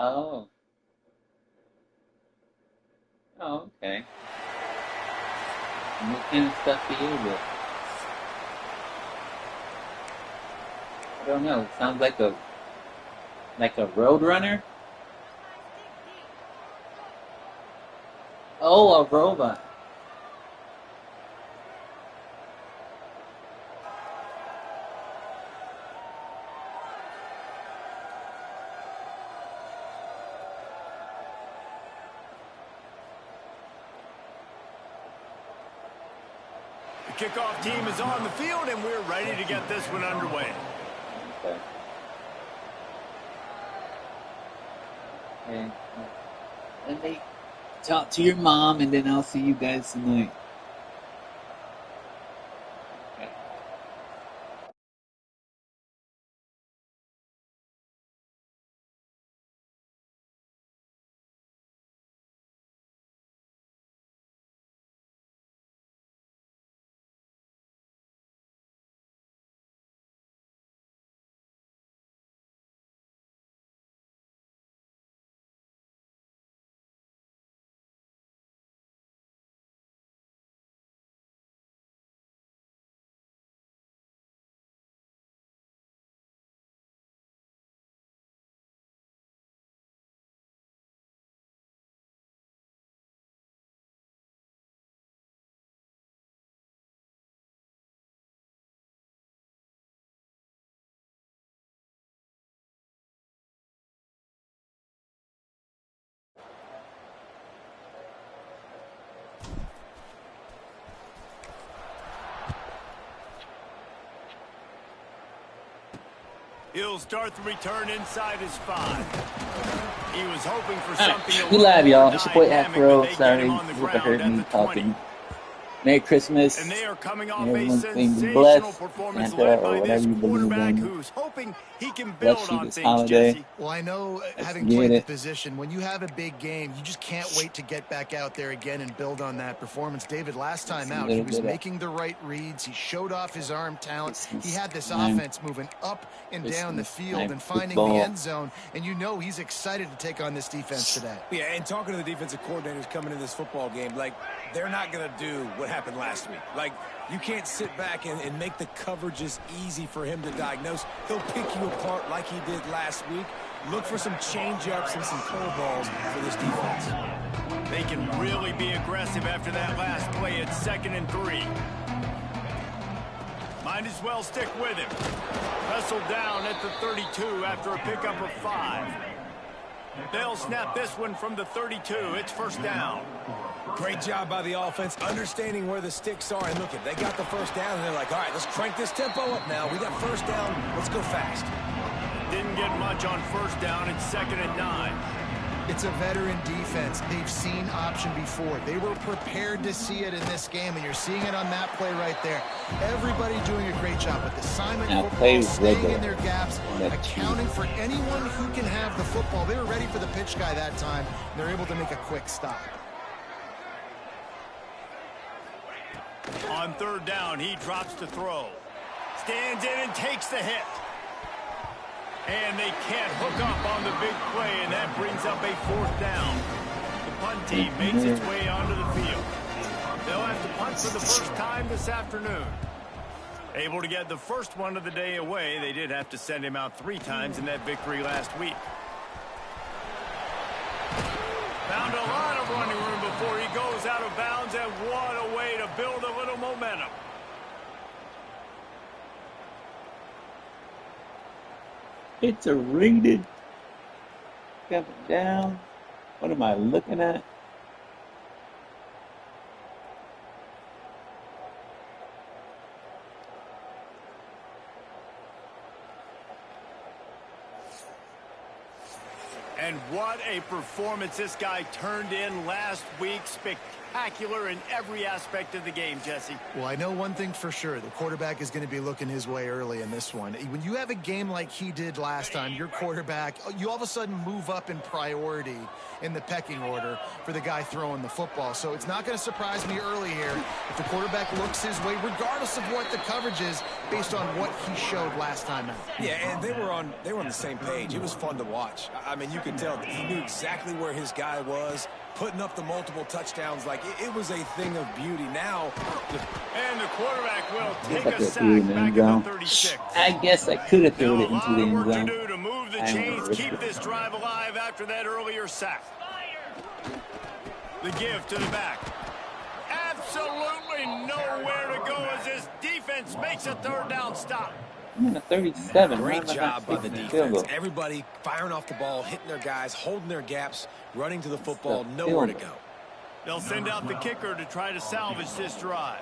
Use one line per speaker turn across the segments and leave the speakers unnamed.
Oh. Oh, okay. And what kind of stuff do you do? I don't know. It sounds like a road runner. Oh, a robot.
The kickoff team is on the field, and we're ready to get this one underway.
Okay. Okay. Let me talk to your mom, and then I'll see you guys tonight. Okay.
He'll start the return inside his 5. He was hoping for something a
We
little
live,
more
y'all. It's your boy
dynamic,
Afro.
but they get
Sorry,
him
you
on the
hope I
ground
heard
at
me
the 20.
talking. Merry Christmas.
And they are coming
And
off a
everyone's being
sensational
blessed.
performance
Santa
led
or
by
whatever
this
you believe
quarterback
in.
who's hoping he can
Bless
build
you
on
this
things,
holiday.
Jesse.
Well, I know
Let's
having
get
played the
it.
position, when you have a big game, you just can't wait to get back out there again and build on that performance. David, last
It's
time
a
out, he
little
was
bit of
making the right reads. He showed off his arm talent. He
Christmas
had this
time.
offense moving up and down the
Christmas
field
time
and finding the
football.
end zone. And you know he's excited to take on this defense today.
Yeah, and talking to the defensive coordinators coming in this football game, like, they're not going to do what happened last week. Like, you can't sit back and make the coverages easy for him to diagnose. He'll pick you apart like he did last week. Look for some change-ups and some curveballs for this defense.
They can really be aggressive after that last play at 2nd and 3. Might as well stick with him. Wrestled down at the 32 after a pickup of 5. They'll snap this one from the 32. It's first down.
Great job by the offense, understanding where the sticks are. And look, they got the first down, and they're like, all right, let's crank this tempo up now. We got first down. Let's go fast.
Didn't get much on first down. It's 2nd and 9.
It's a veteran defense. They've seen option before. They were prepared to see it in this game, and you're seeing it on that play right there. Everybody doing a great job with assignment
Now
football,
play
staying
regular.
in their gaps,
Let
accounting for anyone who can have the football. They were ready for the pitch guy that time. They're able to make a quick stop.
On 3rd down, he drops to throw. Stands in and takes the hit. And they can't hook up on the big play, and that brings up a 4th down. The punt team makes its way onto the field. They'll have to punt for the first time this afternoon. Able to get the first one of the day away. They did have to send him out 3 times in that victory last week. Found a lot of running room before he goes out of bounds, and what a way to build a little momentum.
It's a rated coming down. What am I looking at?
And what a performance this guy turned in last week. spectacular in every aspect of the game, Jesse.
Well, I know one thing for sure. The quarterback is going to be looking his way early in this one. When you have a game like he did last time, your quarterback, you all of a sudden move up in priority in the pecking order for the guy throwing the football. So it's not going to surprise me early here if the quarterback looks his way, regardless of what the coverage is, based on what he showed last time out.
Yeah, and they were on the same page. It was fun to watch. I mean, you could tell that he knew exactly where his guy was, putting up the multiple touchdowns. Like, it was a thing of beauty. Now,
and the quarterback will take a sack back at the 36.
I guess I could have thrown it into the end
work to
zone.
do to move the chains, keep this drive alive after that earlier sack. The give to the back. Absolutely nowhere to go as this defense makes a third down stop.
I'm in a 37.
great job by the defense. Everybody firing off the ball, hitting their guys, holding their gaps, running to the football, nowhere to go.
They'll send out the kicker to try to salvage this drive.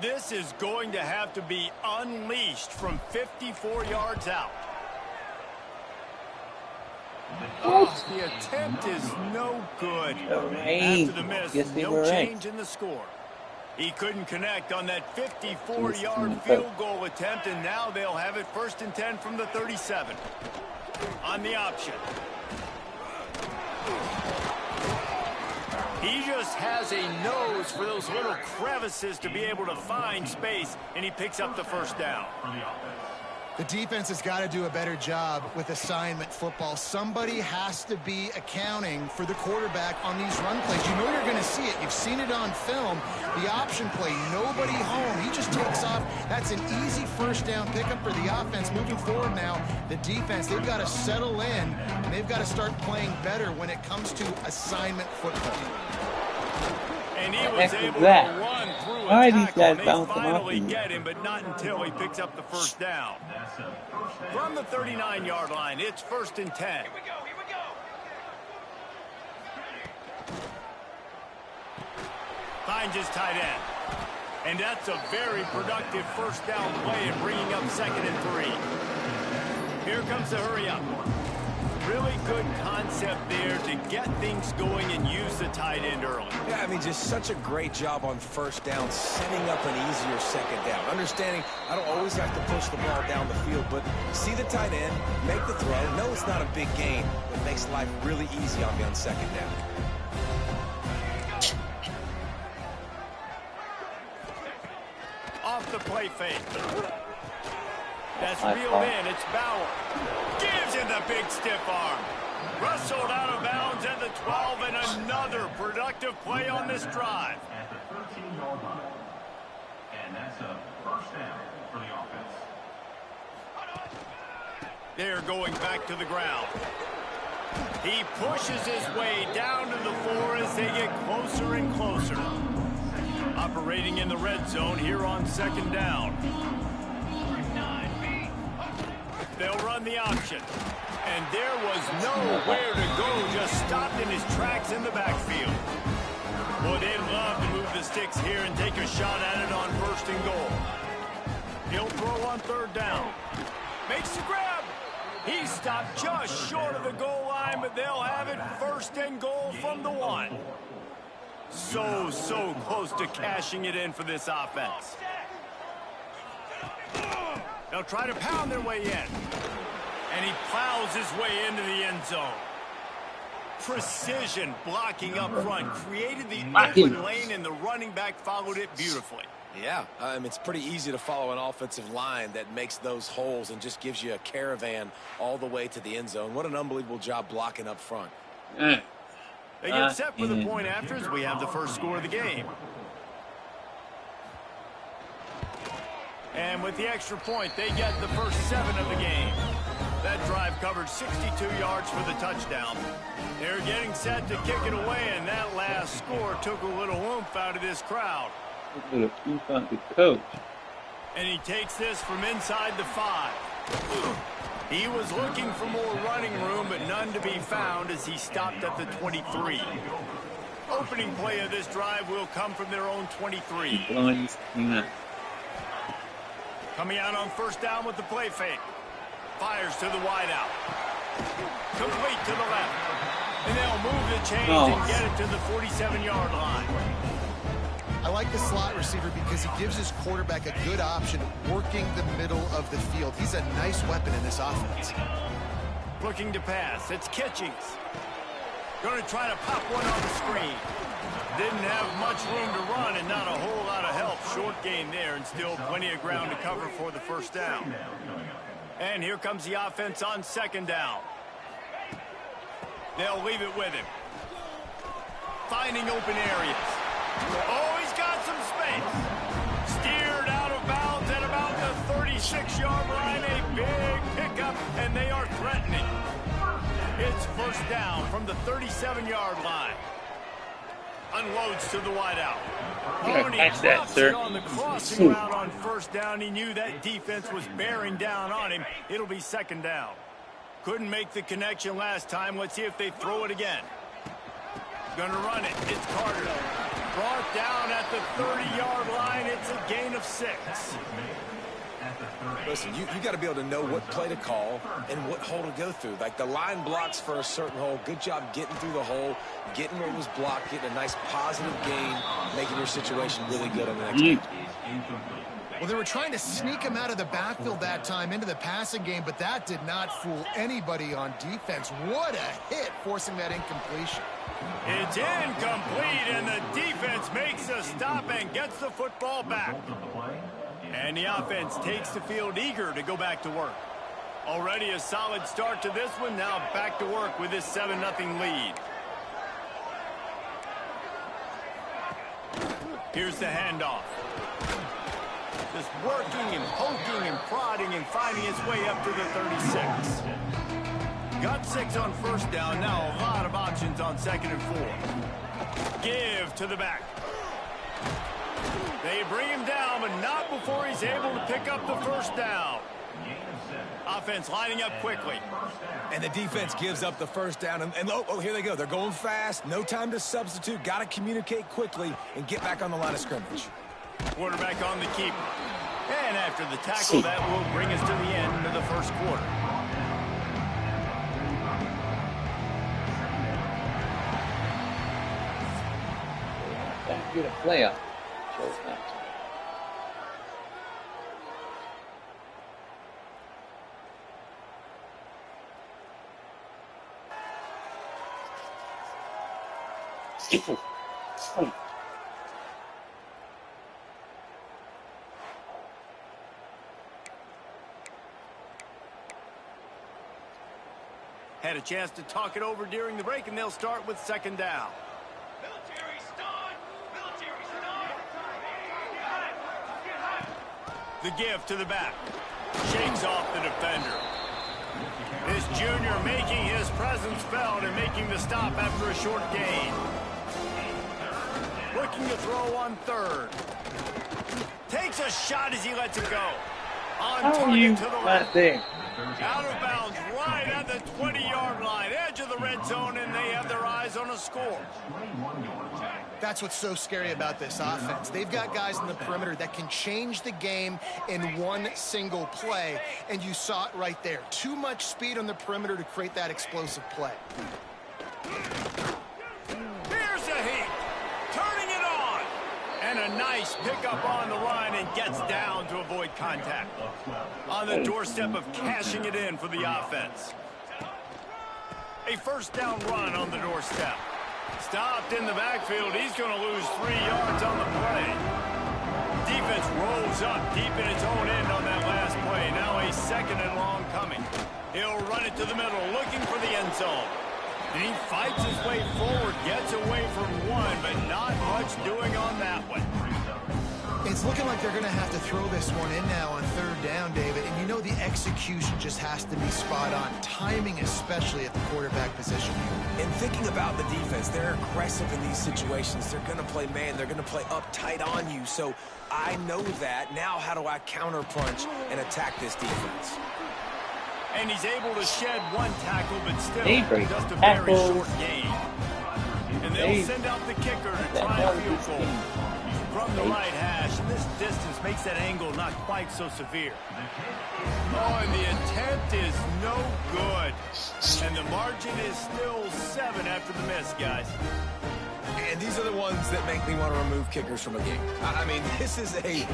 This is going to have to be unleashed from 54 yards out. Oh, the attempt is no good. After the miss, no change in the score. He couldn't connect on that 54-yard field goal attempt, and now they'll have it 1st and 10 from the 37. On the option. He just has a nose for those little crevices to be able to find space, and he picks up the first down.
The defense has got to do a better job with assignment football. Somebody has to be accounting for the quarterback on these run plays. You know you're going to see it. You've seen it on film. The option play, nobody home. He just takes off. That's an easy first down pickup for the offense. Moving forward now, the defense, they've got to settle in, and they've got to start playing better when it comes to assignment football.
And he was able to run through a tackle, and they finally get him, but not until he picks up the first down. From the 39-yard line, it's 1st and 10. Here we go. Finds his tight end. And that's a very productive first down play and bringing up 2nd and 3. Here comes the hurry up. Really good concept there to get things going and use the tight end early.
Yeah, I mean, just such a great job on first down, setting up an easier second down. Understanding I don't always have to push the ball down the field, but see the tight end, make the throw. No, it's not a big gain, but makes life really easy on me on second down.
Off the play fake. That's reeled in. It's Bauer. Gives him the big stiff arm. Wrestled out of bounds at the 12, and another productive play on this drive.
At the 13-yard line. And that's a first down for the offense.
They're going back to the ground. He pushes his way down to the 4 as they get closer and closer. Operating in the red zone here on 2nd down. They'll run the option. And there was nowhere to go, just stopped in his tracks in the backfield. Boy, they'd love to move the sticks here and take a shot at it on 1st and goal. He'll throw on 3rd down. Makes the grab. He stopped just short of the goal line, but they'll have it 1st and goal from the 1. So close to cashing it in for this offense. They'll try to pound their way in. And he plows his way into the end zone. Precision blocking up front. Created the open lane, and the running back followed it beautifully.
Yeah, it's pretty easy to follow an offensive line that makes those holes and just gives you a caravan all the way to the end zone. What an unbelievable job blocking up front.
They get set for the point after as we have the first score of the game. And with the extra point, they get the first 7 of the game. That drive covered 62 yards for the touchdown. They're getting set to kick it away, and that last score took a little oomph out of this crowd.
A little oomph out the coach.
And he takes this from inside the 5. He was looking for more running room, but none to be found as he stopped at the 23. Opening play of this drive will come from their own 23. Coming out on 1st down with the play fake. Fires to the wideout. Complete to the left. And they'll move the chains and get it to the 47-yard line.
I like the slot receiver because he gives his quarterback a good option working the middle of the field. He's a nice weapon in this offense.
Looking to pass. It's Kitchings. Going to try to pop one on the screen. Didn't have much room to run and not a whole lot of help. Short gain there and still plenty of ground to cover for the first down. And here comes the offense on second down. They'll leave it with him. Finding open areas. Oh, he's got some space. Steered out of bounds at about the 36-yard line. A big pickup, and they are threatening. It's first down from the 37-yard line. Unloads to the wideout.
Yeah, catch that, sir.
On the crossing route on first down. He knew that defense was bearing down on him. It'll be second down. Couldn't make the connection last time. Let's see if they throw it again. Gonna run it. It's Carter. Brought down at the 30-yard line. It's a gain of 6.
Listen, you got to be able to know what play to call and what hole to go through. Like the line blocks for a certain hole. Good job getting through the hole, getting where it was blocked, getting a nice positive gain, making your situation really good on the next game.
Well, they were trying to sneak him out of the backfield that time into the passing game, but that did not fool anybody on defense. What a hit, forcing that incompletion.
It's incomplete, and the defense makes a stop and gets the football back. And the offense takes the field eager to go back to work. Already a solid start to this one. Now back to work with this 7-0 lead. Here's the handoff. Just working and poking and prodding and finding his way up to the 36. Got 6 on first down. Now a lot of options on second and 4. Give to the back. They bring him down, but not before he's able to pick up the first down. Offense lining up quickly.
And the defense gives up the first down. And oh, here they go. They're going fast. No time to substitute. Got to communicate quickly and get back on the line of scrimmage.
Quarterback on the keeper. And after the tackle, that will bring us to the end of the first quarter.
Thank you to play on. Chose not to.
Had a chance to talk it over during the break, and they'll start with second down. The give to the back. Shakes off the defender. This junior making his presence felt and making the stop after a short gain. Looking to throw on third. Takes a shot as he lets it go. On target to the left. Out of bounds right at the 20-yard line. Edge of the red zone, and they have their eyes on a score.
That's what's so scary about this offense. They've got guys in the perimeter that can change the game in one single play, and you saw it right there. Too much speed on the perimeter to create that explosive play.
Here's a heat. Turning it on. And a nice pickup on the line and gets down to avoid contact. On the doorstep of cashing it in for the offense. A first down run on the doorstep. Stopped in the backfield. He's going to lose 3 yards on the play. Defense rolls up deep in its own end on that last play. Now a second and long coming. He'll run it to the middle, looking for the end zone. And he fights his way forward, gets away from one, but not much doing on that one.
It's looking like they're going to have to throw this one in now on third down, David. And you know the execution just has to be spot on. Timing, especially at the quarterback position.
And thinking about the defense, they're aggressive in these situations. They're going to play man. They're going to play uptight on you. So I know that. Now how do I counterpunch and attack this defense?
And he's able to shed one tackle, but still just a very short gain. And they'll send out the kicker to try a field goal. From the right hash, and this distance makes that angle not quite so severe. Oh, and the intent is no good. And the margin is still 7 after the miss, guys.
And these are the ones that make me want to remove kickers from a game. I mean, this is a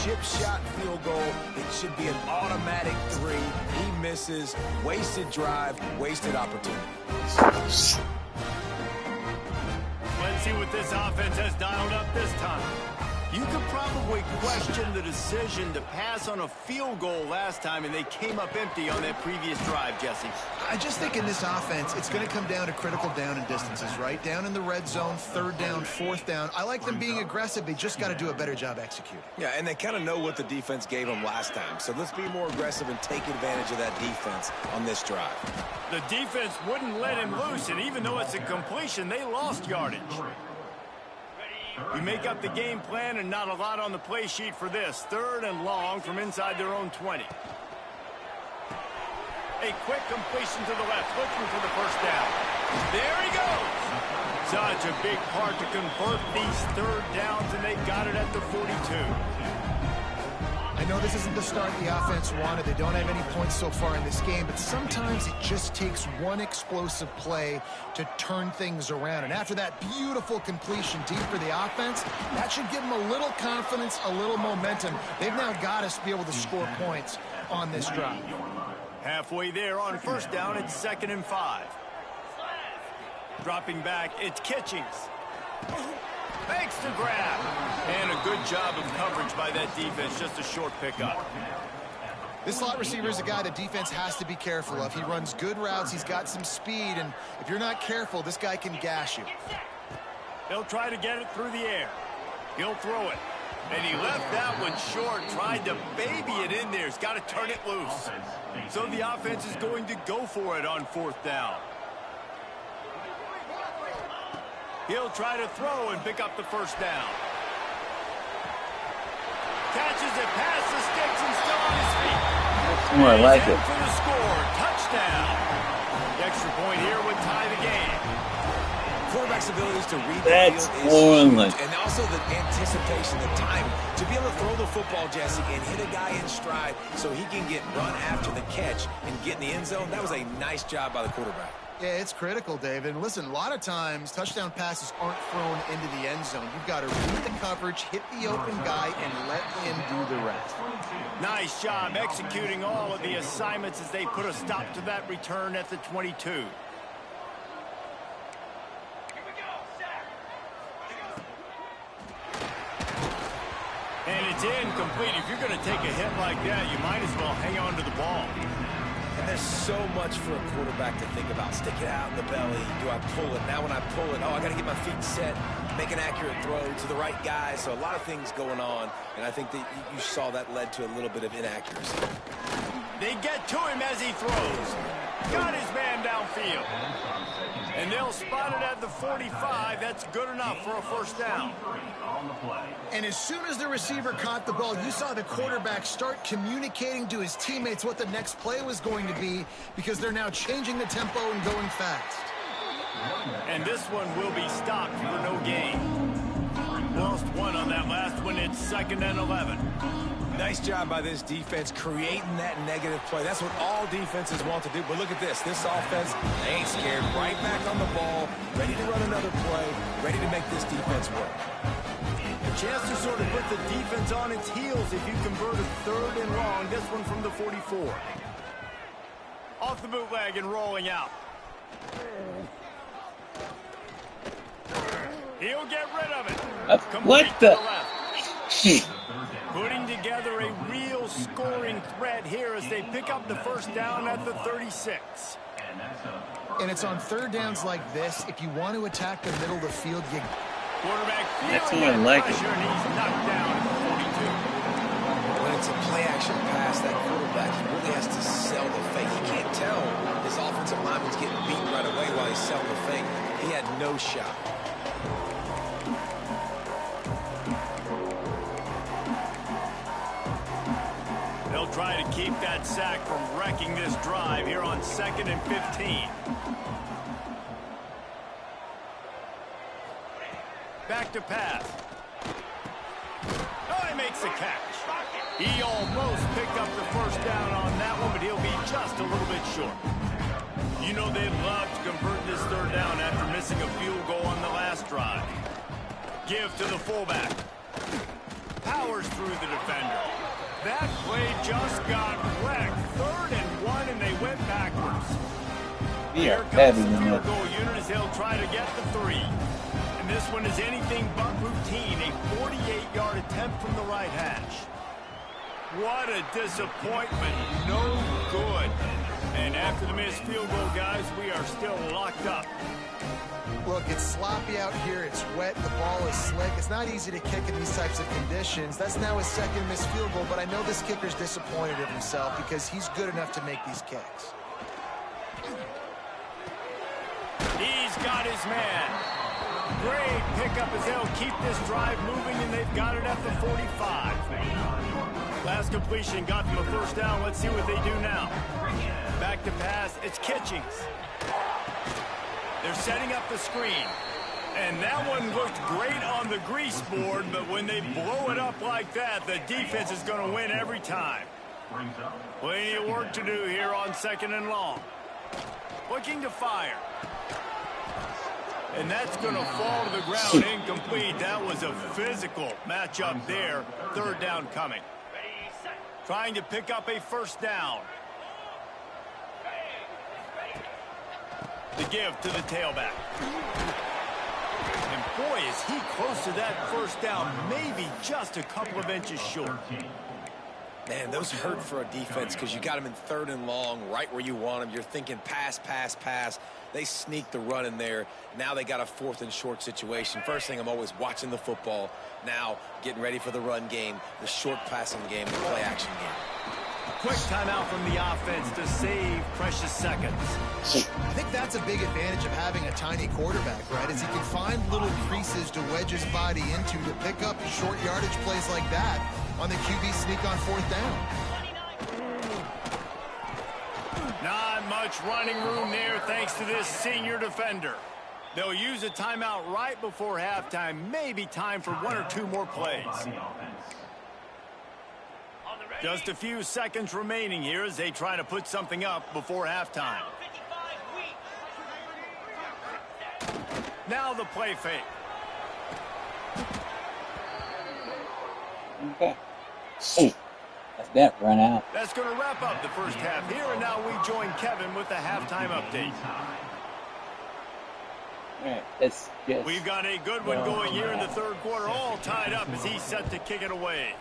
chip shot field goal. It should be an automatic 3. He misses. Wasted drive, wasted opportunity.
Let's see what this offense has dialed up this time. You could probably question the decision to pass on a field goal last time, and they came up empty on that previous drive, Jesse.
I just think in this offense, it's going to come down to critical down and distances, right? Down in the red zone, 3rd down, 4th down. I like them being aggressive. They just got to do a better job executing.
Yeah, and they kind of know what the defense gave them last time. So let's be more aggressive and take advantage of that defense on this drive.
The defense wouldn't let him loose, and even though it's a completion, they lost yardage. You make up the game plan and not a lot on the play sheet for this. 3rd and long from inside their own 20. A quick completion to the left, looking for the first down. There he goes. Such a big part to convert these 3rd downs, and they got it at the 42.
I know this isn't the start the offense wanted. They don't have any points so far in this game, but sometimes it just takes one explosive play to turn things around. And after that beautiful completion deep for the offense, that should give them a little confidence, a little momentum. They've now got us to be able to score points on this drive.
Halfway there on 1st down, it's 2nd and 5. Dropping back, it's Kitchings. Makes the grab. And a good job of coverage by that defense. Just a short pickup.
This slot receiver is a guy the defense has to be careful of. He runs good routes. He's got some speed. And if you're not careful, this guy can gash you.
They'll try to get it through the air. He'll throw it. And he left that one short. Tried to baby it in there. He's got to turn it loose. So the offense is going to go for it on 4th down. He'll try to throw and pick up the 1st down. Catches it past the sticks and still on his feet.
That's more like it.
For the score, touchdown. The extra point here would tie the game.
Quarterback's abilities to read
That's
the field is huge,
huge.
and also the anticipation, the time to be able to throw the football, Jesse, and hit a guy in stride so he can get run after the catch and get in the end zone. That was a nice job by the quarterback.
Yeah, it's critical, David. And listen, a lot of times touchdown passes aren't thrown into the end zone. You've got to read the coverage, hit the open guy, and let him do the rest.
Nice job executing all of the assignments as they put a stop to that return at the 22. And it's incomplete. If you're going to take a hit like that, you might as well hang on to the ball.
And there's so much for a quarterback to think about. Stick it out in the belly. Do I pull it? Now when I pull it, I got to get my feet set, make an accurate throw to the right guy. So a lot of things going on, and I think that you saw that led to a little bit of inaccuracy.
They get to him as he throws. Got his man downfield. And they'll spot it at the 45. That's good enough for a 1st down.
And as soon as the receiver caught the ball, you saw the quarterback start communicating to his teammates what the next play was going to be, because they're now changing the tempo and going fast.
And this one will be stopped for no gain. Lost one on that last one. It's 2nd and 11.
Nice job by this defense creating that negative play. That's what all defenses want to do. But look at this. This offense, they ain't scared. Right back on the ball, ready to run another play, ready to make this defense work.
A chance to sort of put the defense on its heels if you convert a 3rd and long. This one from the 44. Off the bootleg and rolling out. He'll get rid of it.
What the?
Putting together a real scoring threat here as they pick up the 1st down at the 36.
And it's on 3rd downs like this. If you want to attack the middle of the field, you...
Quarterback
That's
feeling
more
that
like
pressure, and he's knocked down at the 42.
When it's a play-action pass, that quarterback really has to sell the fake. He can't tell his offensive lineman's getting beaten right away while he's selling the fake. He had no shot.
They'll try to keep that sack from wrecking this drive here on 2nd and 15. Back to pass. Oh, he makes the catch. He almost picked up the 1st down on that one, but he'll be just a little bit short. You know they'd love to convert this third down after missing a field goal on the last drive. Give to the fullback. Powers through the defender. That play just got wrecked. 3rd and 1, and they went backwards. Here comes the field goal unit as they'll try to get the 3. And this one is anything but routine. A 48-yard attempt from the right hash. What a disappointment. No good. And after the missed field goal, guys, we are still locked up.
Look, it's sloppy out here. It's wet. The ball is slick. It's not easy to kick in these types of conditions. That's now his 2nd missed field goal, but I know this kicker's disappointed in himself because he's good enough to make these kicks.
He's got his man. Great pickup as they'll keep this drive moving, and they've got it at the 45. Last completion got them a 1st down. Let's see what they do now. Back to pass. It's Kitchings. They're setting up the screen. And that one looked great on the grease board, but when they blow it up like that, the defense is going to win every time. Plenty of work to do here on 2nd and long. Looking to fire. And that's going to fall to the ground incomplete. That was a physical matchup there. 3rd down coming. Trying to pick up a 1st down. The give to the tailback. And boy, is he close to that 1st down, maybe just a couple of inches short.
Man, those hurt for a defense because you got him in 3rd and long, right where you want him. You're thinking pass, pass, pass. They sneak the run in there. Now they got a 4th and short situation. First thing, I'm always watching the football. Now getting ready for the run game, the short passing game, the play action game.
Quick timeout from the offense to save precious seconds.
I think that's a big advantage of having a tiny quarterback, right? Is he can find little creases to wedge his body into to pick up short yardage plays like that on the QB sneak on 4th down.
Not much running room there thanks to this senior defender. They'll use a timeout right before halftime. Maybe time for 1 or 2 more plays. Just a few seconds remaining here as they try to put something up before halftime. Now the play fake.
Okay. That's that run out.
That's going to wrap up the 1st half here, and now we join Kevin with the halftime update.
All right, let's just
We've got a good one going here in the 3rd quarter, all tied up as he's set to kick it away.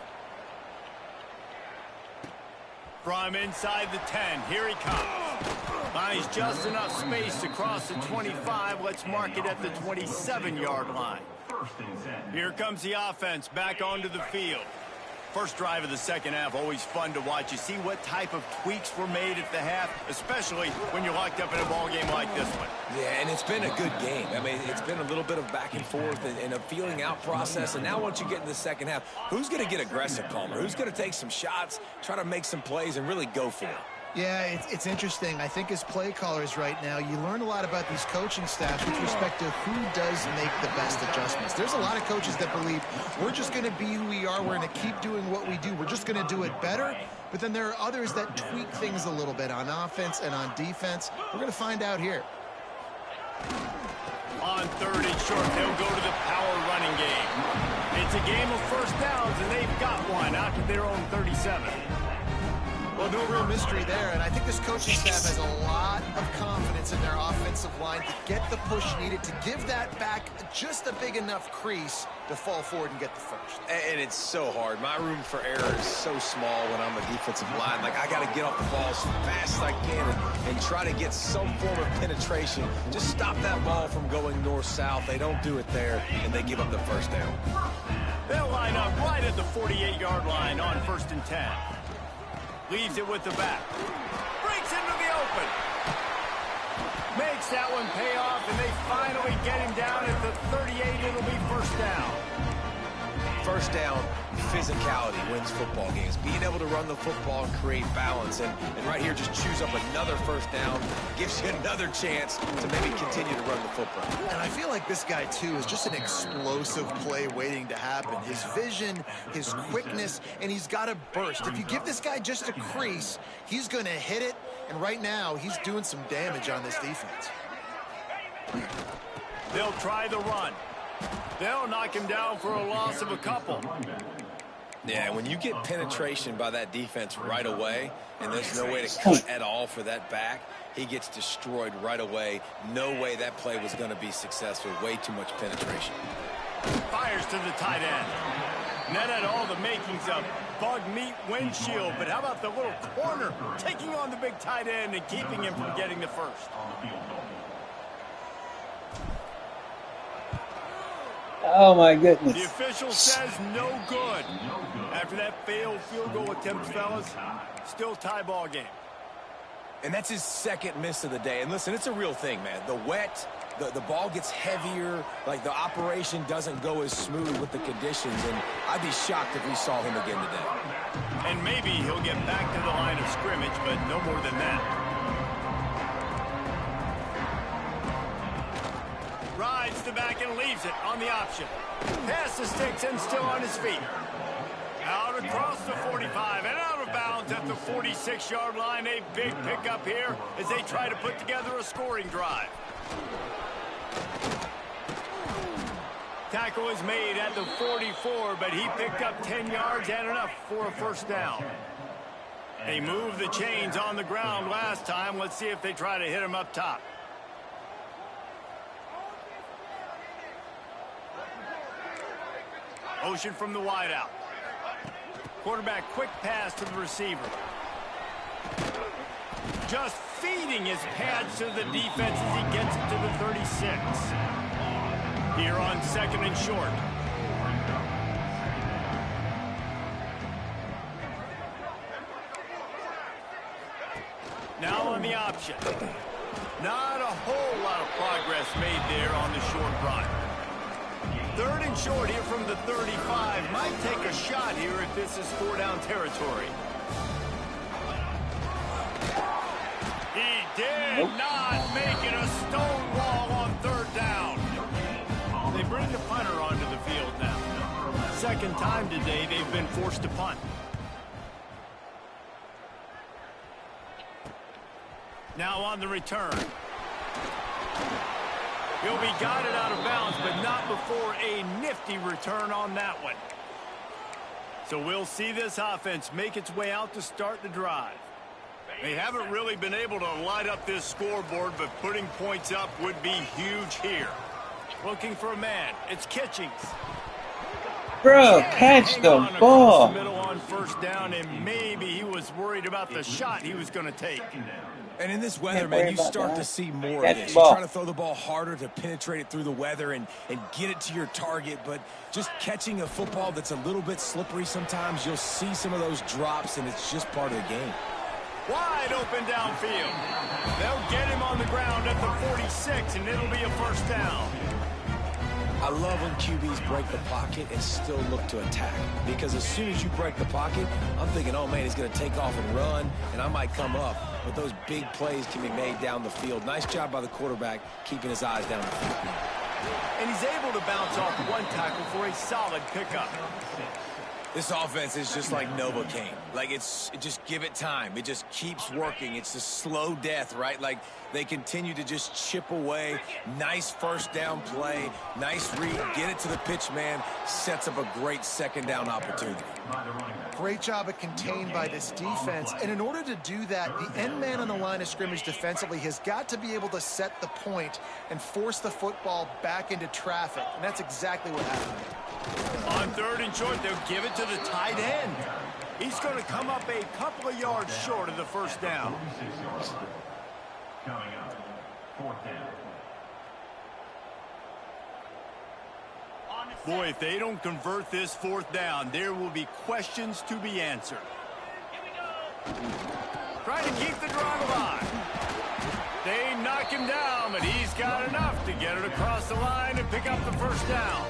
From inside the 10, here he comes. Finds just enough space to cross the 25. Let's mark it at the 27-yard line. Here comes the offense back onto the field. First drive of the 2nd half, always fun to watch. You see what type of tweaks were made at the half, especially when you're locked up in a ball game like this one.
Yeah, and it's been a good game. I mean, it's been a little bit of back and forth and a feeling out process. And now once you get in the 2nd half, who's going to get aggressive, Palmer? Who's going to take some shots, try to make some plays, and really go for it?
Yeah, it's interesting. I think as play callers right now, you learn a lot about these coaching staffs with respect to who does make the best adjustments. There's a lot of coaches that believe we're just going to be who we are. We're going to keep doing what we do. We're just going to do it better. But then there are others that tweak things a little bit on offense and on defense. We're going to find out here.
On 3rd and short, they'll go to the power running game. It's a game of 1st downs, and they've got one out to their own 37.
Well, no real mystery there, and I think this coaching staff has a lot of confidence in their offensive line to get the push needed, to give that back just a big enough crease to fall forward and get the 1st.
And it's so hard. My room for error is so small when I'm a defensive line. Like, I got to get off the ball as fast as I can and try to get some form of penetration. Just stop that ball from going north-south. They don't do it there, and they give up the 1st down.
They'll line up right at the 48-yard line on 1st and 10. Leaves it with the back. Breaks into the open. Makes that one pay off, and they finally get him down at the 38. It'll be 1st down.
1st down, physicality wins football games. Being able to run the football and create balance. And right here, just choose up another 1st down. Gives you another chance to maybe continue to run the football.
And I feel like this guy, too, is just an explosive play waiting to happen. His vision, his quickness, and he's got a burst. If you give this guy just a crease, he's going to hit it, And right now, he's doing some damage on this defense.
They'll try the run. They'll knock him down for a loss of a couple.
Yeah, when you get penetration by that defense right away, and there's no way to cut at all for that back, he gets destroyed right away. No way that play was going to be successful. Way too much penetration.
Fires to the tight end. And that had all the makings of bug meat windshield, but how about the little corner taking on the big tight end and keeping him from getting the first?
Oh, my goodness.
The official says no good. After that failed field goal attempt, fellas, still tie ball game.
And that's his second miss of the day. And listen, it's a real thing, man. The wet, the ball gets heavier, like the operation doesn't go as smooth with the conditions, and I'd be shocked if we saw him again today.
And maybe he'll get back to the line of scrimmage, but no more than that. Rides the back and leaves it on the option. Pass the sticks and still on his feet. Out across the 45 and out of bounds at the 46-yard line. A big pickup here as they try to put together a scoring drive. Tackle is made at the 44, but he picked up 10 yards and enough for a first down. They moved the chains on the ground last time. Let's see if they try to hit him up top. Motion from the wideout. Quarterback quick pass to the receiver. Just feeding his pads to the defense as he gets it to the 36. Here on second and short. Now on the option. Not a whole lot of progress made there on the short run. Third and short here from the 35. Might take a shot here if this is four-down territory. He did not make it a stone wall on third down. They bring the punter onto the field now. Second time today they've been forced to punt. Now on the return. He'll be guided out of bounds, but not before a nifty return on that one. So we'll see this offense make its way out to start the drive. They haven't really been able to light up this scoreboard, but putting points up would be huge here. Looking for a man. It's Kitchings.
Bro, catch the ball.
The middle on first down, and maybe he was worried about the shot he was going to take.
And in this weather, man, you start to see more of this. You're trying to throw the ball harder to penetrate it through the weather and get it to your target, but just catching a football that's a little bit slippery sometimes, you'll see some of those drops, and it's just part of the game.
Wide open downfield. They'll get him on the ground at the 46, and it'll be a first down.
I love when QBs break the pocket and still look to attack, because as soon as you break the pocket, I'm thinking, oh, man, he's going to take off and run, and I might come up. But those big plays can be made down the field. Nice job by the quarterback keeping his eyes down the field.
And he's able to bounce off one tackle for a solid pickup.
This offense is just like Novocaine. Like, just give it time. It just keeps working. It's a slow death, right? Like, they continue to just chip away. Nice first down play. Nice read. Get it to the pitch man. Sets up a great second down opportunity.
Great job of contained by this defense. And in order to do that, the end man on the line of scrimmage defensively has got to be able to set the point and force the football back into traffic. And that's exactly what happened.
On third and short, they'll give it to the tight end. He's going to come up a couple of yards short of the first down.
Coming up, fourth down.
Boy, if they don't convert this fourth down, there will be questions to be answered. Trying to keep the drive alive. They knock him down, but he's got enough to get it across the line and pick up the first down.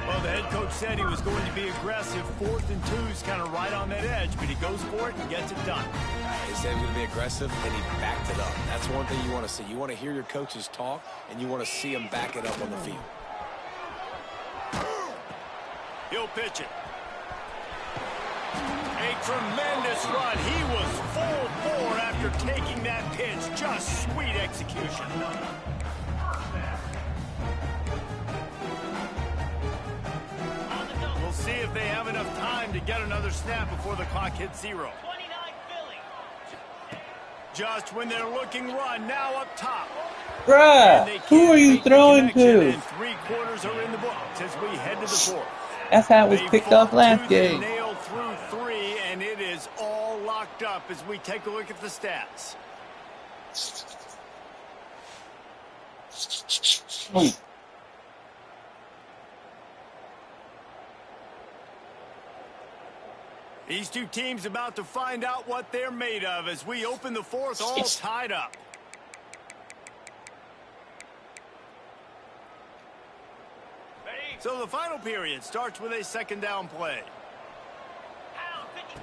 Well, the head coach said he was going to be aggressive. 4th and 2's kind of right on that edge, but he goes for it and gets it done.
He said he was going to be aggressive, and he backed it up. That's one thing you want to see. You want to hear your coaches talk, and you want to see them back it up on the field.
He'll pitch it. A tremendous run. He was full bore after taking that pitch. Just sweet execution. We'll see if they have enough time to get another snap before the clock hits 0. Just when they're looking run, now up top.
Bruh, who are you throwing to?
And 3/4 are in the books as we head to the 4th.
That's how it was picked off last game.
Nail through 3, and it is all locked up as we take a look at the stats. These two teams about to find out what they're made of as we open the 4th all tied up. So the final period starts with a second down play.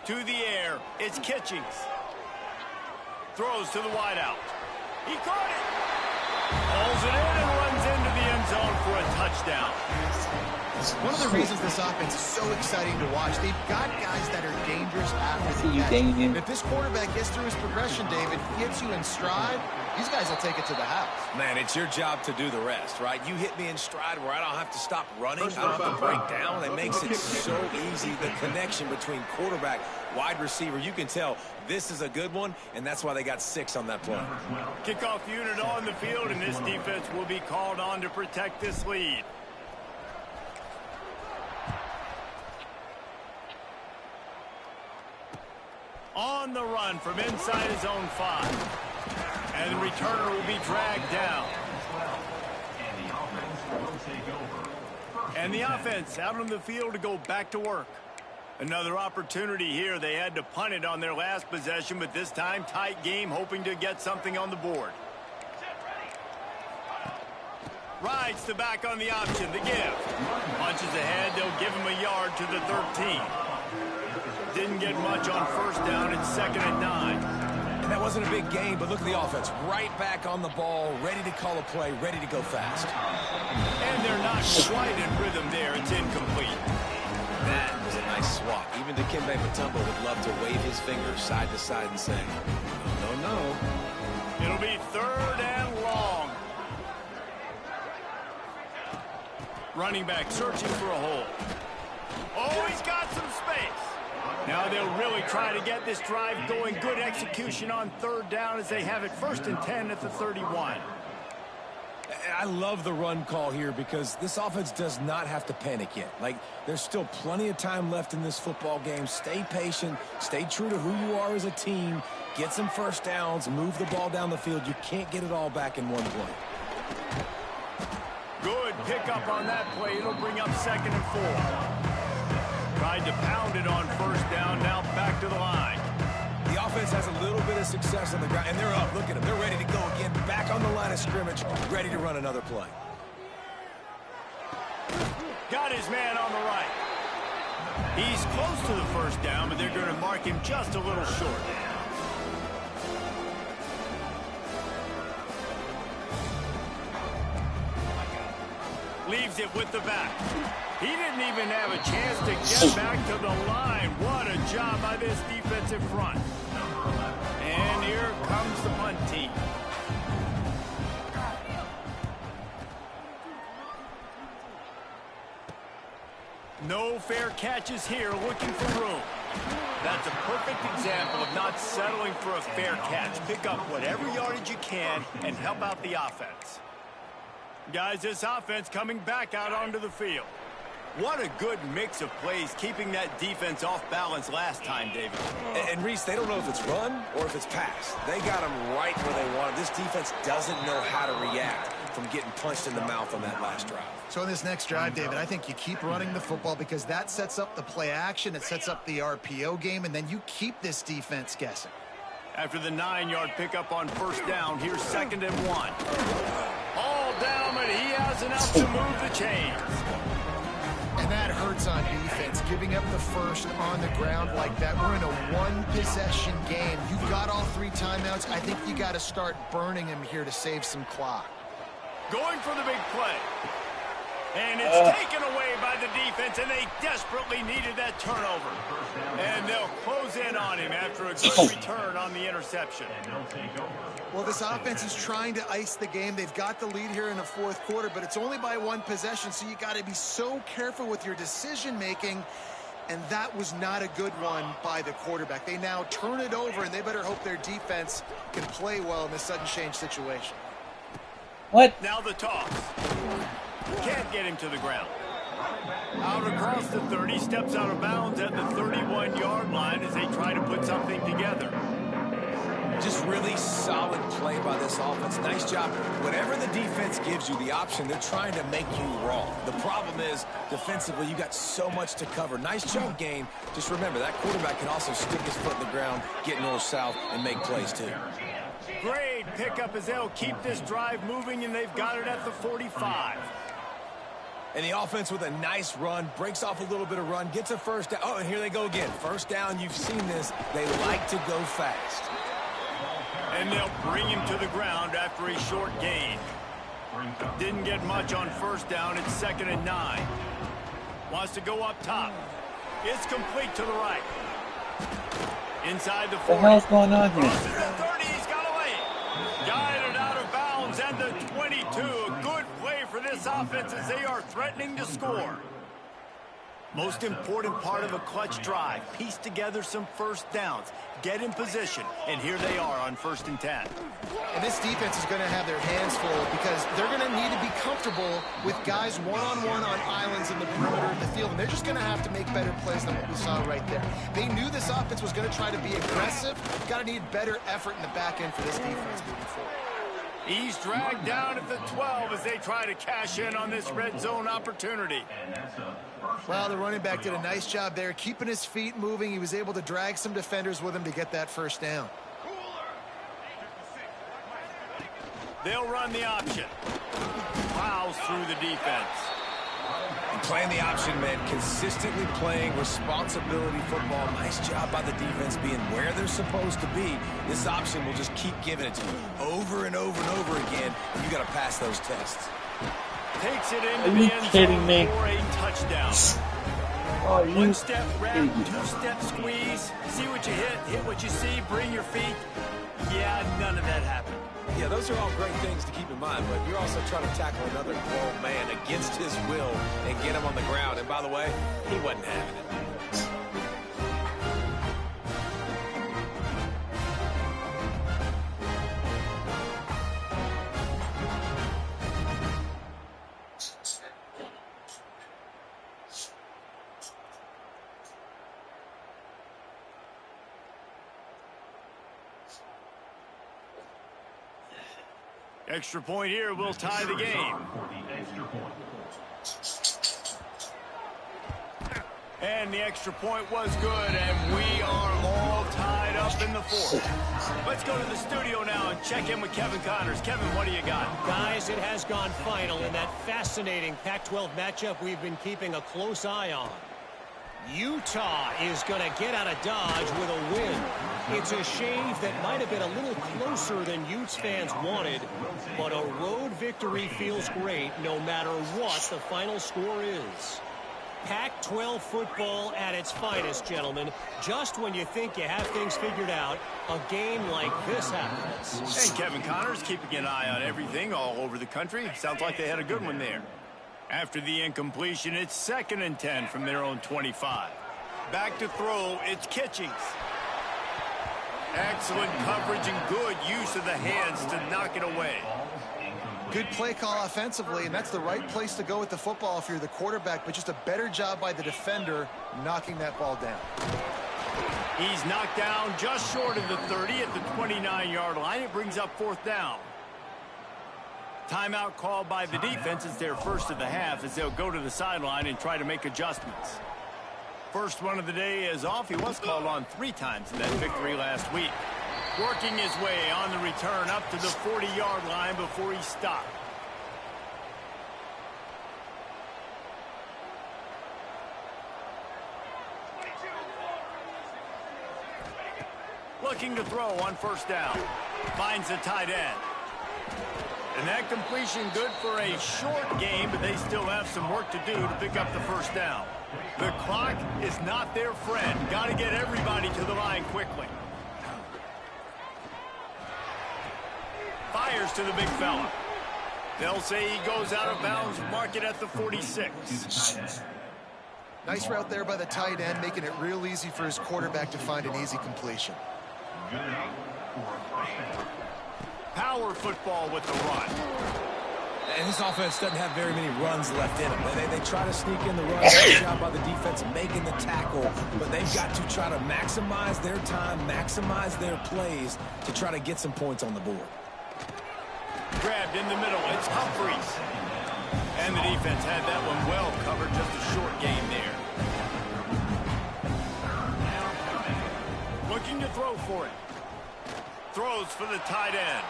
To the air, it's Kitchings. Throws to the wideout. He caught it. Pulls it in and runs into the end zone for a touchdown.
One of the reasons this offense is so exciting to watch, they've got guys that are dangerous after the catch.
Damien.
If this quarterback gets through his progression, David, gets you in stride, these guys will take it to the house.
Man, it's your job to do the rest, right? You hit me in stride where I don't have to stop running. I don't have to break down. It makes it so easy. The connection between quarterback, wide receiver, you can tell this is a good one, and that's why they got 6 on that play.
Kickoff unit on the field, and this defense will be called on to protect this lead. On the run from inside his own 5. And the returner will be dragged down. And the offense out on the field to go back to work. Another opportunity here. They had to punt it on their last possession, but this time tight game, hoping to get something on the board. Rides the back on the option, the give. Punches ahead, they'll give him a yard to the 13. Didn't get much on first down. It's 2nd and 9.
And that wasn't a big gain, but look at the offense. Right back on the ball, ready to call a play, ready to go fast.
And they're not quite in rhythm there. It's incomplete.
That was a nice swap. Even Dikembe Mutombo would love to wave his fingers side to side and say, no, no, no.
It'll be 3rd and long. Running back searching for a hole. Oh, he's got some space. Now they'll really try to get this drive going. Good execution on 3rd down as they have it 1st and 10 at the 31.
I love the run call here because this offense does not have to panic yet. Like, there's still plenty of time left in this football game. Stay patient. Stay true to who you are as a team. Get some first downs. Move the ball down the field. You can't get it all back in one play.
Good pickup on that play. It'll bring up 2nd and 4. Tried to pound it on 1st down. Now back to the line.
The offense has a little bit of success on the ground, and they're up. Look at them. They're ready to go again. Back on the line of scrimmage, ready to run another play.
Got his man on the right. He's close to the 1st down, but they're going to mark him just a little short. Leaves it with the back. He didn't even have a chance to get back to the line. What a job by this defensive front. And here comes the punt team. No fair catches here, looking for room. That's a perfect example of not settling for a fair catch. Pick up whatever yardage you can and help out the offense. Guys, this offense coming back out onto the field. What a good mix of plays, keeping that defense off balance last time, David.
And Reese, they don't know if it's run or if it's pass. They got them right where they want it. This defense doesn't know how to react from getting punched in the mouth on that last drive.
So in this next drive, David, I think you keep running the football because that sets up the play action, it sets up the RPO game, and then you keep this defense guessing.
After the 9-yard pickup on 1st down, here's 2nd and 1. All down, but he has enough to move the chains.
And that hurts on defense, giving up the first on the ground like that. We're in a one-possession game. You've got all 3 timeouts. I think you got to start burning them here to save some clock.
Going for the big play. And it's taken away by the defense, and they desperately needed that turnover. And they'll close in on him after a good return on the interception.
Well, this offense is trying to ice the game. They've got the lead here in the fourth quarter, but it's only by one possession, so you got to be so careful with your decision-making, and that was not a good one by the quarterback. They now turn it over, and they better hope their defense can play well in this sudden change situation.
What?
Now the toss. Can't get him to the ground. Out across the 30, steps out of bounds at the 31-yard line as they try to put something together.
Just really solid play by this offense. Nice job. Whatever the defense gives you the option, they're trying to make you wrong. The problem is, defensively, you got so much to cover. Nice jump gain. Just remember, that quarterback can also stick his foot in the ground, get north-south, and make plays too.
Great pickup as they'll keep this drive moving, and they've got it at the 45.
And the offense with a nice run, breaks off a little bit of run, gets a first down. Oh, and here they go again. First down, you've seen this. They like to go fast.
And they'll bring him to the ground after a short gain. Didn't get much on first down. It's 2nd and 9. Wants to go up top. It's complete to the right. Inside the 40.
What the hell's going on here?
Crosses the 30. He's got away. Guided out of bounds and the 22. A good play for this offense as they are threatening to score. Most important part of a clutch drive. Piece together some first downs. Get in position. And here they are on 1st and 10.
And this defense is going to have their hands full because they're going to need to be comfortable with guys one-on-one on islands in the perimeter of the field. And they're just going to have to make better plays than what we saw right there. They knew this offense was going to try to be aggressive. Got to need better effort in the back end for this defense moving forward.
He's dragged down at the 12 as they try to cash in on this red zone opportunity.
Well, the running back did a nice job there, keeping his feet moving. He was able to drag some defenders with him to get that first down.
They'll run the option. Plows through the defense.
And playing the option meant consistently playing responsibility football. Nice job by the defense being where they're supposed to be. This option will just keep giving it to you over and over and over again. And you got to pass those tests.
Takes it into the end zone for a touchdown.
Oh, you
One-step wrap, two-step squeeze. See what you hit what you see, bring your feet. Yeah, none of that happened.
Yeah, those are all great things to keep in mind, but you're also trying to tackle another grown man against his will and get him on the ground. And by the way, he wasn't having it.
Extra point here will tie the game. And the extra point was good, and we are all tied up in the fourth. Let's go to the studio now and check in with Kevin Connors. Kevin, what do you got?
Guys, it has gone final in that fascinating Pac-12 matchup we've been keeping a close eye on. Utah is going to get out of Dodge with a win. It's a shave that might have been a little closer than Utes fans wanted, but a road victory feels great no matter what the final score is. Pac-12 football at its finest, gentlemen. Just when you think you have things figured out, a game like this happens.
And Kevin Connors keeping an eye on everything all over the country. Sounds like they had a good one there. After the incompletion, it's 2nd and 10 from their own 25. Back to throw, it's Kitchings. Excellent coverage and good use of the hands to knock it away.
Good play call offensively, and that's the right place to go with the football if you're the quarterback, but just a better job by the defender knocking that ball down.
He's knocked down just short of the 30 at the 29-yard line. It brings up 4th down. Timeout called by the defense. It's their first of the half as they'll go to the sideline and try to make adjustments. First one of the day is off. He was called on 3 times in that victory last week. Working his way on the return up to the 40-yard line before he stopped. Looking to throw on 1st down. Finds the tight end. And that completion good for a short game, but they still have some work to do to pick up the first down. The clock is not their friend. Got to get everybody to the line quickly. Fires to the big fella. They'll say he goes out of bounds, mark it at the 46.
Nice route there by the tight end, making it real easy for his quarterback to find an easy completion.
Power football with the run.
And this offense doesn't have very many runs left in them. They try to sneak in the run. Good job by the defense making the tackle, but they've got to try to maximize their time, maximize their plays to try to get some points on the board.
Grabbed in the middle. It's Humphries. And the defense had that one well covered. Just a short game there. Looking to throw for it. Throws for the tight end.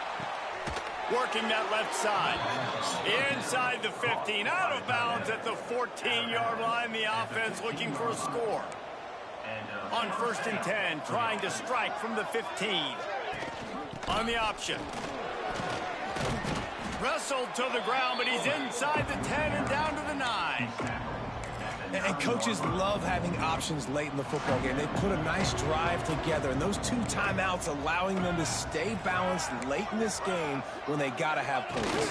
Working that left side. Inside the 15. Out of bounds at the 14-yard line. The offense looking for a score. On 1st and 10. Trying to strike from the 15. On the option. Wrestled to the ground, but he's inside the 10 and down to the 9.
And coaches love having options late in the football game. They put a nice drive together, and those 2 timeouts allowing them to stay balanced late in this game when they got to have points.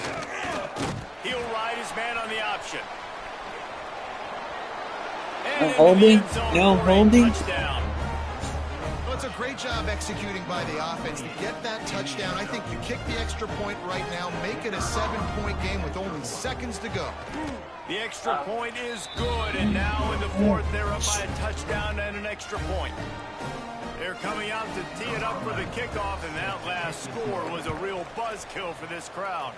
He'll ride his man on the option.
No holding. No holding.
Touchdown.
Well, it's a great job executing by the offense to get that touchdown. I think you kick the extra point right now, make it a 7-point game with only seconds to go.
The extra point is good, and now in the 4th, they're up by a touchdown and an extra point. They're coming out to tee it up for the kickoff, and that last score was a real buzzkill for this crowd.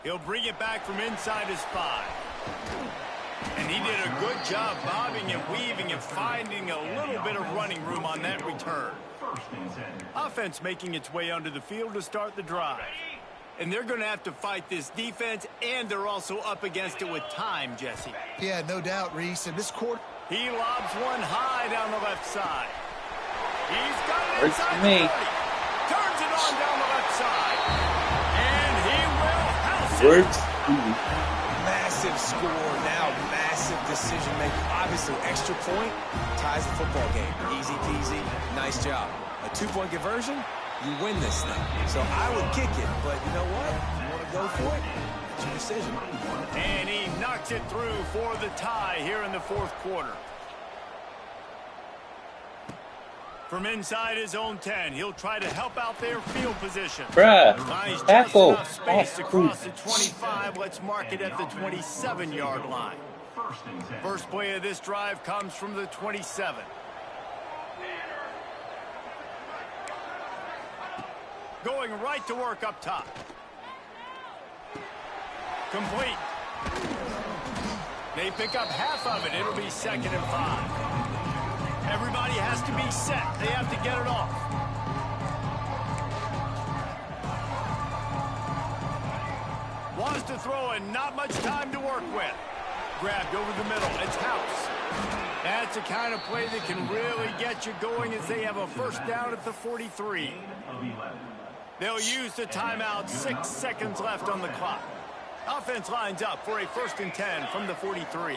He'll bring it back from inside his 5. And he did a good job bobbing and weaving and finding a little bit of running room on that return. Offense making its way onto the field to start the drive. And they're going to have to fight this defense, and they're also up against it with time, Jesse.
Yeah, no doubt, Reese. And this quarter...
He lobs one high down the left side. He's got it
Works
inside
for me.
the 30. Turns it on down the left side. And he will house it.
Works.
Massive score now, massive decision making. Obviously, extra point ties the football game. Easy peasy, nice job. A 2-point conversion, you win this thing. So I would kick it, but you know what? You want to go for it? It's your decision.
And he knocks it through for the tie here in the 4th quarter. From inside his own 10, he'll try to help out their field position.
Bruh.
Nice, just
Tackle.
enough space across the 25. Let's mark it at the 27-yard line. First play of this drive comes from the 27. Going right to work up top. Complete. They pick up half of it. It'll be 2nd and 5. Everybody has to be set. They have to get it off. Wants to throw and not much time to work with. Grabbed over the middle. It's House. That's the kind of play that can really get you going as they have a first down at the 43. They'll use the timeout. 6 seconds left on the clock. Offense lines up for a 1st and 10 from the 43.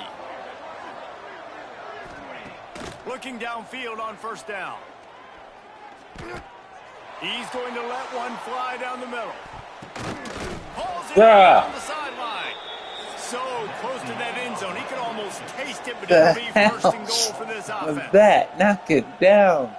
Looking downfield on 1st down. He's going to let one fly down the middle. Pulls it down the sideline. So close to that end zone. He could almost taste it, but it'll be 1st and goal for this offense.
Was that? Knock it down.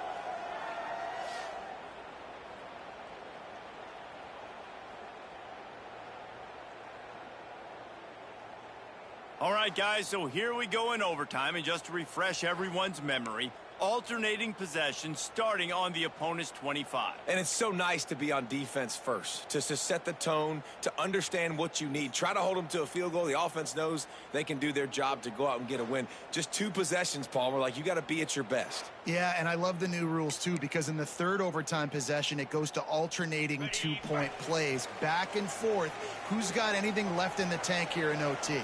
All right, guys, so here we go in overtime, and just to refresh everyone's memory, alternating possession starting on the opponent's 25.
And it's so nice to be on defense first, to set the tone, to understand what you need. Try to hold them to a field goal. The offense knows they can do their job to go out and get a win. Just 2 possessions, Palmer. Like, you got to be at your best.
Yeah, and I love the new rules, too, because in the 3rd overtime possession, it goes to alternating 2-point plays, back and forth. Who's got anything left in the tank here in OT?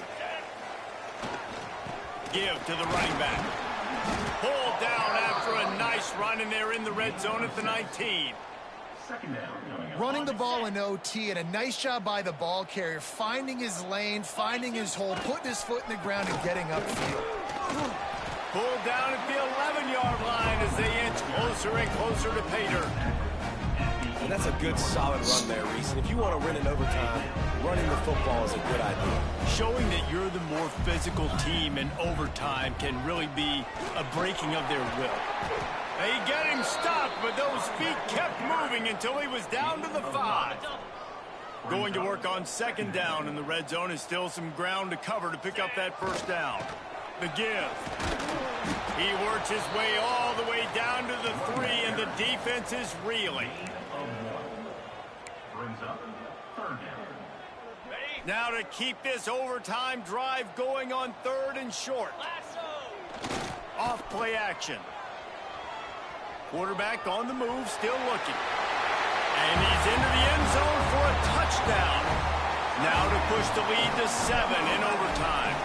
Give to the running back. Pulled down after a nice run, and they're in the red zone at the 19.
Second down coming up.
Running the ball in OT, and a nice job by the ball carrier, finding his lane, finding his hole, putting his foot in the ground, and getting upfield.
Pulled down at the 11-yard line as they inch closer and closer to pay dirt.
And that's a good, solid run there, Reese. And if you want to win in overtime, running the football is a good idea.
Showing that you're the more physical team in overtime can really be a breaking of their will. They get him stopped, but those feet kept moving until he was down to the 5. Going to work on second down in the red zone is still some ground to cover to pick up that first down. The give. He works his way all the way down to the 3, and the defense is reeling.
Brings up third down.
Now to keep this overtime drive going on 3rd and short. Off play action. Quarterback on the move, still looking. And he's into the end zone for a touchdown. Now to push the lead to 7 in overtime.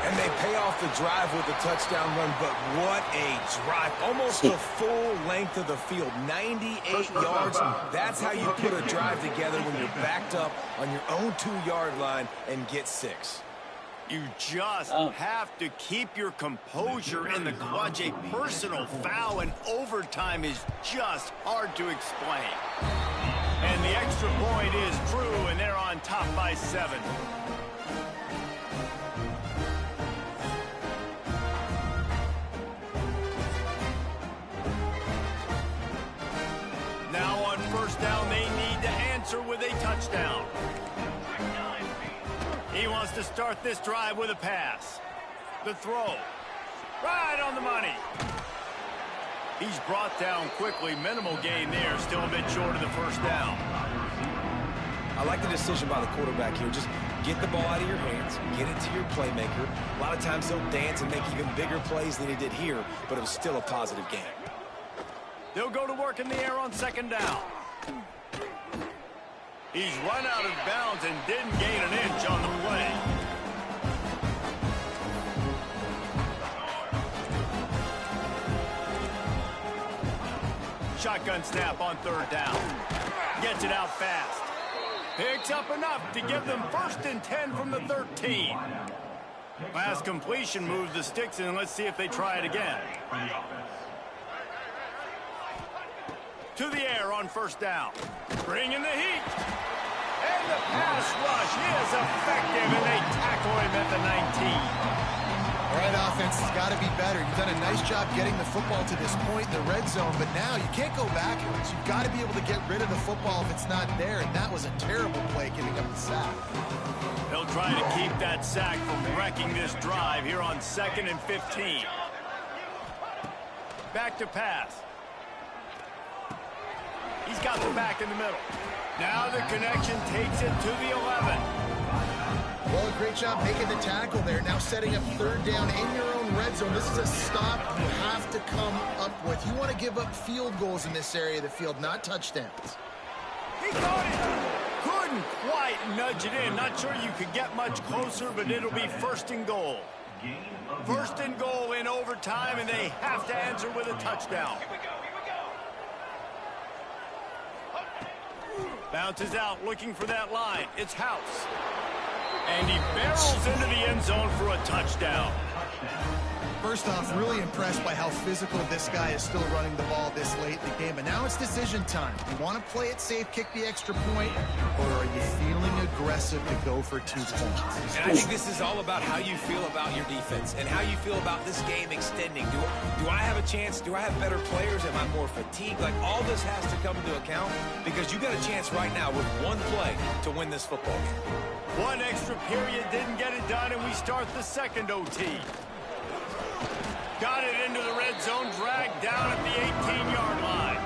And they pay off the drive with a touchdown run, but what a drive. Almost the full length of the field, 98 yards. That's how you put a drive together when you're backed up on your own 2-yard line and get 6.
You just have to keep your composure in the clutch. A personal foul in overtime is just hard to explain. And the extra point is true, and they're on top by 7. Now on first down, they need to answer with a touchdown. He wants to start this drive with a pass. The throw. Right on the money. He's brought down quickly. Minimal gain there. Still a bit short of the first down.
I like the decision by the quarterback here. Just get the ball out of your hands. Get it to your playmaker. A lot of times he'll dance and make even bigger plays than he did here, but it was still a positive game.
They'll go to work in the air on second down. He's run out of bounds and didn't gain an inch on the play. Shotgun snap on third down. Gets it out fast. Picks up enough to give them 1st and 10 from the 13. Last completion moves the sticks in. Let's see if they try it again. To the air on first down. Bringing the heat. And the pass rush is effective, and they tackle him at the 19.
All right, offense has got to be better. You've done a nice job getting the football to this point in the red zone, but now you can't go backwards. You've got to be able to get rid of the football if it's not there, and that was a terrible play giving up the sack.
They'll try to keep that sack from wrecking this drive here on 2nd and 15. Back to pass. He's got the back in the middle. Now the connection takes it to the 11.
Well, a great job making the tackle there. Now setting up third down in your own red zone. This is a stop you have to come up with. You want to give up field goals in this area of the field, not touchdowns.
He got it. Couldn't quite nudge it in. Not sure you could get much closer, but it'll be 1st and goal. 1st and goal in overtime, and they have to answer with a touchdown. Bounces out, looking for that line. It's House. And he barrels into the end zone for a touchdown.
First off, really impressed by how physical this guy is still running the ball this late in the game. But now it's decision time. You want to play it safe, kick the extra point, or are you feeling aggressive to go for 2 points?
And I think this is all about how you feel about your defense and how you feel about this game extending. Do I have a chance? Do I have better players? Am I more fatigued? Like, all this has to come into account because you got a chance right now with one play to win this football game.
One extra period didn't get it done, and we start the second OT. Got it into the red zone, dragged down at the 18-yard line.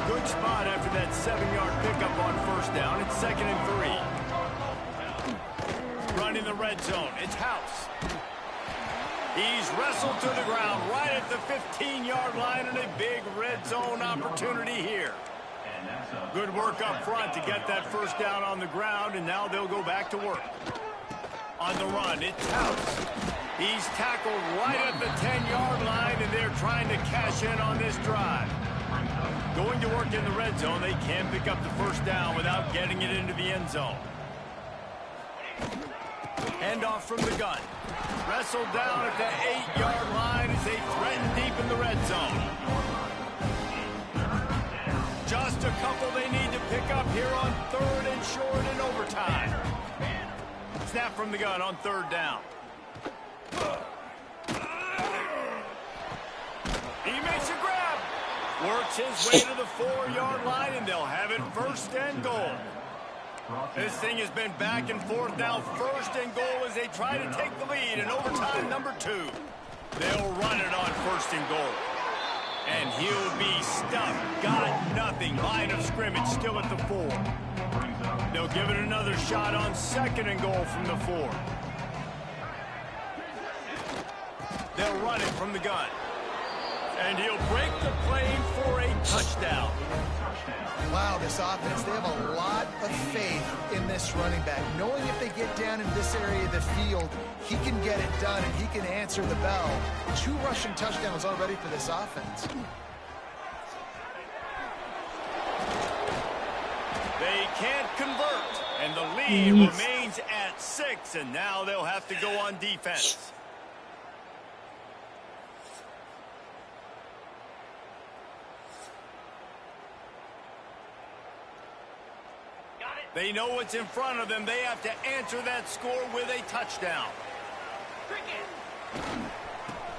Good spot after that 7-yard pickup on first down. It's 2nd and 3. Running the red zone. It's House. He's wrestled to the ground right at the 15-yard line, and a big red zone opportunity here. Good work up front to get that first down on the ground, and now they'll go back to work. On the run, it's House. He's tackled right at the 10-yard line, and they're trying to cash in on this drive. going to work in the red zone. They can pick up the first down without getting it into the end zone. Handoff from the gun. Wrestled down at the 8-yard line as they threaten deep in the red zone. Just a couple they need to pick up here on 3rd and short in overtime. Snap from the gun on 3rd down. He makes a grab. Works his way to the 4-yard line, and they'll have it 1st and goal. This thing has been back and forth now. 1st and goal as they try to take the lead in overtime number 2. They'll run it on 1st and goal. And he'll be stuffed. Got nothing. Line of scrimmage still at the 4. They'll give it another shot on 2nd and goal from the 4. They'll run it from the gun. And he'll break the plane for a touchdown.
Wow, this offense, they have a lot of faith in this running back. Knowing if they get down in this area of the field, he can get it done and he can answer the bell. 2 rushing touchdowns already for this offense.
They can't convert, and the lead remains at 6, and now they'll have to go on defense. They know what's in front of them. They have to answer that score with a touchdown.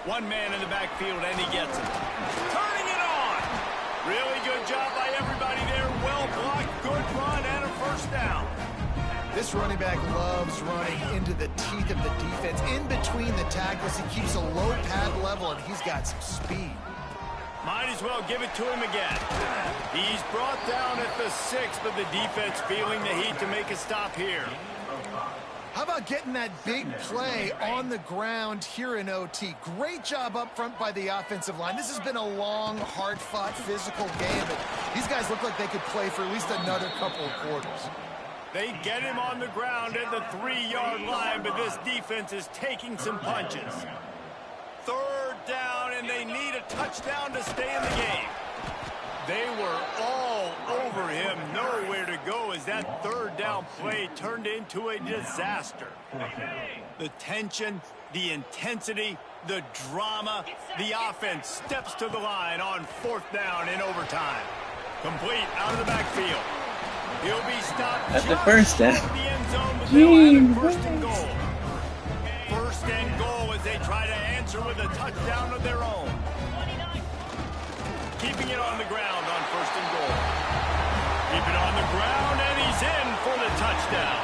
One man in the backfield, and he gets it. Turning it on. Really good job by everybody there. Well blocked, good run, and a 1st down.
This running back loves running into the teeth of the defense. In between the tackles, he keeps a low pad level, and he's got some speed.
Might as well give it to him again. He's brought down at the 6, but the defense feeling the heat to make a stop here.
How about getting that big play on the ground here in OT? Great job up front by the offensive line. This has been a long, hard-fought, physical game, but these guys look like they could play for at least another couple of quarters.
They get him on the ground at the 3-yard line, but this defense is taking some punches. 3rd down, and they need a touchdown to stay in the game. They were all over him, nowhere to go as that 3rd down play turned into a disaster. The tension, the intensity, the drama, the offense steps to the line on 4th down in overtime. Complete out of the backfield. He'll be stopped
at the
just
1st down.
short of the end zone, but they'll have it 1st and goal. 1st and goal as they try to answer with a touchdown of their own. Keeping it on the ground on 1st and goal. Keep it on the ground, and he's in for the touchdown.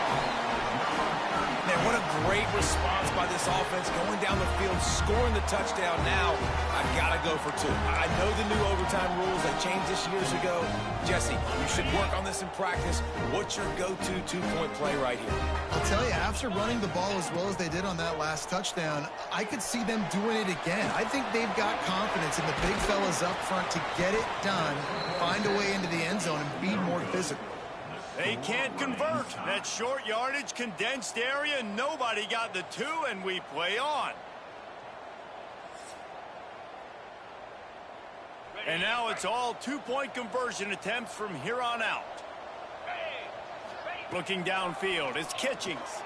Man, what a great response by this offense, going down the field, scoring the touchdown. Now, I gotta go for 2. I know the new overtime rules that changed this years ago. Jesse, you should work on this in practice. What's your go-to 2-point play right here?
I'll tell you, after running the ball as well as they did on that last touchdown, I could see them doing it again. I think they've got confidence in the big fellas up front to get it done, find a way into the end zone, and be more physical.
They can't convert. That short yardage, condensed area, nobody got the 2, and we play on. And now it's all 2-point conversion attempts from here on out. Looking downfield, it's Kitchings.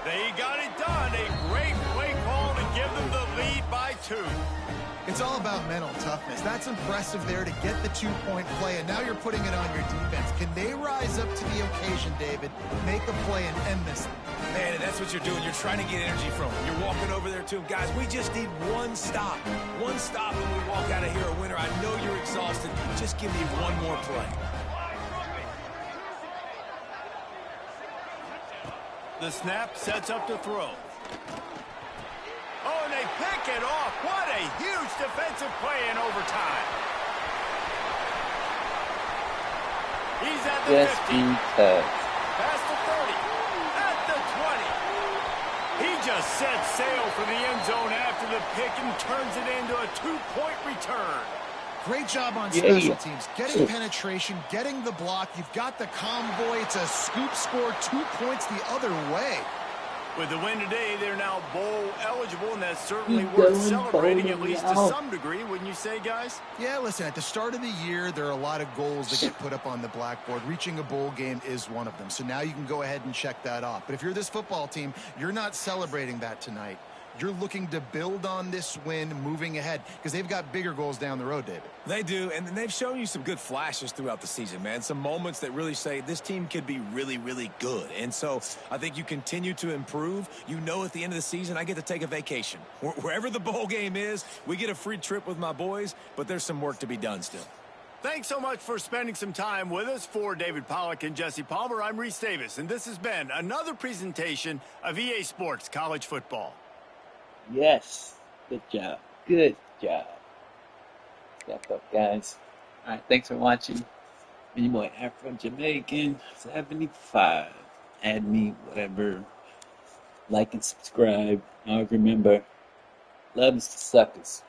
They got it done. A great play call to give them the lead by 2.
It's all about mental toughness. That's impressive there to get the 2-point play, and now you're putting it on your defense. Can they rise up to the occasion, David, make a play and end this?
Man, and that's what you're doing. You're trying to get energy from them. You're walking over there to them. Guys, we just need one stop. One stop and we walk out of here a winner. I know you're exhausted. Just give me one more play.
The snap sets up to throw. Oh, and they pick it off. What a huge defensive play in overtime. He's at the 50. Past the 30. At the 20. He just set sail for the end zone after the pick and turns it into a 2-point return.
Great job on special teams. Getting penetration, getting the block. You've got the convoy. It's a scoop score, 2 points the other way.
With the win today, they're now bowl eligible, and that's certainly
Keep
worth
going,
celebrating, at
bowling
least to
out.
some degree, wouldn't you say, guys?
Yeah, listen, at the start of the year, there are a lot of goals that get put up on the blackboard. Reaching a bowl game is one of them. So now you can go ahead and check that off. But if you're this football team, you're not celebrating that tonight. You're looking to build on this win moving ahead because they've got bigger goals down the road, David.
They do, and they've shown you some good flashes throughout the season, man. Some moments that really say this team could be really, really good. And so I think you continue to improve. You know, at the end of the season, I get to take a vacation. Wherever the bowl game is, we get a free trip with my boys, but there's some work to be done still.
Thanks so much for spending some time with us. For David Pollack and Jesse Palmer, I'm Reese Davis, and this has been another presentation of EA Sports College Football.
Yes. Good job. Good job. Step up, guys. All right. Thanks for watching. Your boy Afro-Jamaican 75. Add me, whatever. Like and subscribe. Always remember, love is the suckers.